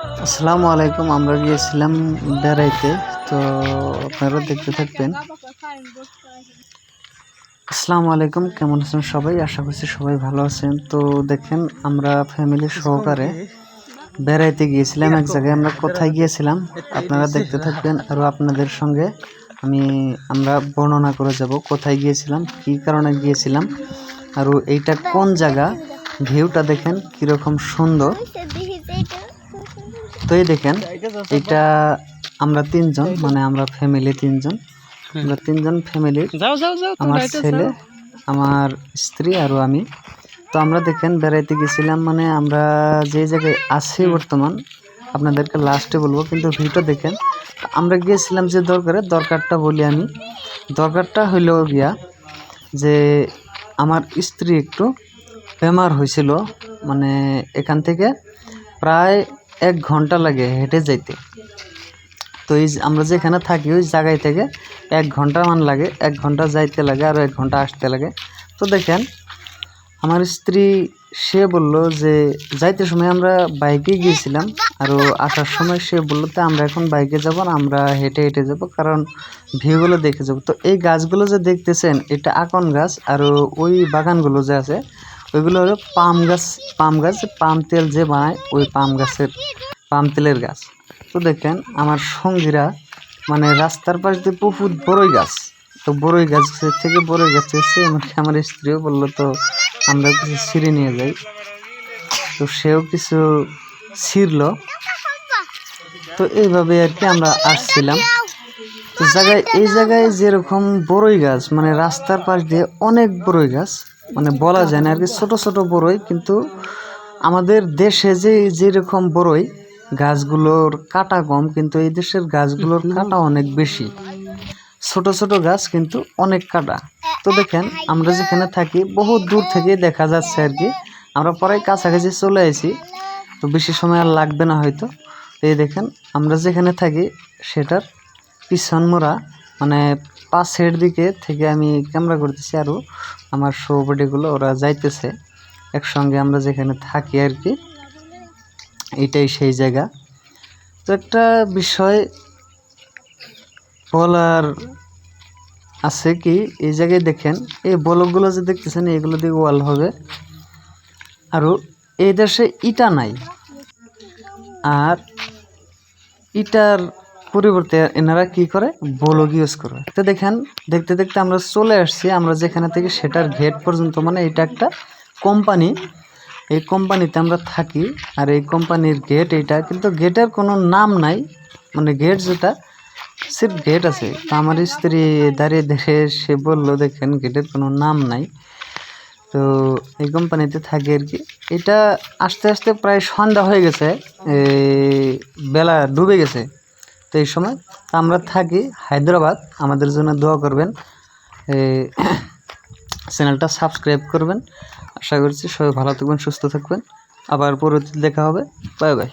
আসসালামু আলাইকুম। আমরা গিয়েছিলাম বেড়াইতে, তো আপনারা দেখতে থাকবেন। আসসালামু আলাইকুম, কেমন আছেন সবাই? আশা করছি সবাই ভালো আছেন। তো দেখেন, আমরা ফ্যামিলি সহকারে বেড়াইতে গিয়েছিলাম এক জায়গায়। আমরা কোথায় গিয়েছিলাম আপনারা দেখতে থাকবেন, আর আপনাদের সঙ্গে আমরা বর্ণনা করে যাব কোথায় গিয়েছিলাম, কি কারণে গিয়েছিলাম, আর এইটা কোন জায়গা। ভিউটা দেখেন কিরকম সুন্দর। তো এই দেখেন, এটা আমরা তিনজন, মানে আমরা ফ্যামিলি তিনজন, আমরা তিনজন ফ্যামিলির, আমার ছেলে, আমার স্ত্রী আর আমি। তো আমরা দেখেন বেড়াইতে গেছিলাম, মানে আমরা যে জায়গায় আছি বর্তমান আপনাদেরকে লাস্টে বলবো, কিন্তু ভিউটা দেখেন। আমরা গিয়েছিলাম যে দরকারটা বলি আমি। দরকারটা হইল গিয়া যে আমার স্ত্রী একটু বেমার হয়েছিল, মানে এখান থেকে প্রায় 1 ঘন্টা লাগে হেঁটে যাইতে। তো এই আমরা যেখানে থাকি ওই জায়গায় থেকে 1 ঘন্টা লাগে, 1 ঘন্টা যাইতে লাগে আর 1 ঘন্টা আসতে লাগে। তো দেখেন, আমার স্ত্রী সে বলল যে যাইতে সময় আমরা বাইকে গিয়েছিলাম, আর আসার সময় সে বললো তো আমরা এখন বাইকে যাব না, আমরা হেঁটে হেঁটে যাব, কারণ ভিউগুলো দেখে যাব। তো এই গাছগুলো যে দেখতেছেন এটা আকন গাছ, আর ওই বাগানগুলো যে আছে ওইগুলো হলো পাম গাছ। পাম তেল যে বানায় ওই পাম তেলের গাছ। তো দেখেন আমার সঙ্গীরা, মানে রাস্তার পাশ দিয়ে প্রচুর বড়ই গাছ। তো বড়ই গাছ থেকে বড়ই গাছ এসে আমার স্ত্রীও বললো তো আমরা কিছু ছিঁড়ে নিয়ে যাই। তো সেও কিছু ছিঁড়লো। তো এইভাবে আর কি আমরা আসছিলাম। তো এই জায়গায় যেরকম বড়ই গাছ, মানে রাস্তার পাশ দিয়ে অনেক বড়ই গাছ, মানে বলা যায় না আর কি, ছোট ছোট বড়ই। কিন্তু আমাদের দেশে যেরকম বড়ই গাছগুলোর কাটা কম, কিন্তু এই দেশের গাছগুলোর কাটা অনেক বেশি। ছোট ছোট গাছ কিন্তু অনেক কাটা। তো দেখেন, আমরা যেখানে থাকি বহুত দূর থেকে দেখা যাচ্ছে আর কি, আমরা পরে কাছাকাছি চলে আসি। তো বেশি সময় আর লাগবে না হয়তো। এই দেখেন, আমরা যেখানে থাকি সেটার পিছন মোড়া, মানে পাশের দিকে থেকে আমি ক্যামেরা করতেছি, আরও আমার সহপাঠীগুলো ওরা যাইতেছে একসঙ্গে আমরা যেখানে থাকি আর কি। এটাই সেই জায়গা। তো একটা বিষয় বলার আছে কি, এই জায়গায় দেখেন এই ব্লকগুলো যে দেখতেছেন এগুলো দিয়ে ওয়াল হবে, আরও এই দেশে ইটা নাই, আর ইটার পরিবর্তে এনারা কি করে, ব্লক ইউজ করে। তো দেখেন, দেখতে দেখতে আমরা চলে আসছি আমরা যেখানে থেকে সেটার গেট পর্যন্ত, মানে এটা একটা কোম্পানি, এই কোম্পানিতে আমরা থাকি। আর এই কোম্পানির গেট এইটা, কিন্তু গেটের কোনো নাম নাই, মানে গেট যেটা সির্ফ গেট আছে। তো আমার স্ত্রী দাঁড়িয়ে দেখে সে বললো দেখেন গেটের কোনো নাম নাই। তো এই কোম্পানিতে থাকি আর কি। এটা আস্তে আস্তে প্রায় সন্ধ্যা হয়ে গেছে, বেলা ডুবে গেছে। তো এই সময় আমরা থাকি হায়দ্রাবাদ। আমাদের জন্য দোয়া করবেন, চ্যানেলটা সাবস্ক্রাইব করবেন। আশা করছি সবাই ভালো থাকবেন, সুস্থ থাকবেন। আবার পরবর্তীতে দেখা হবে। Bye bye.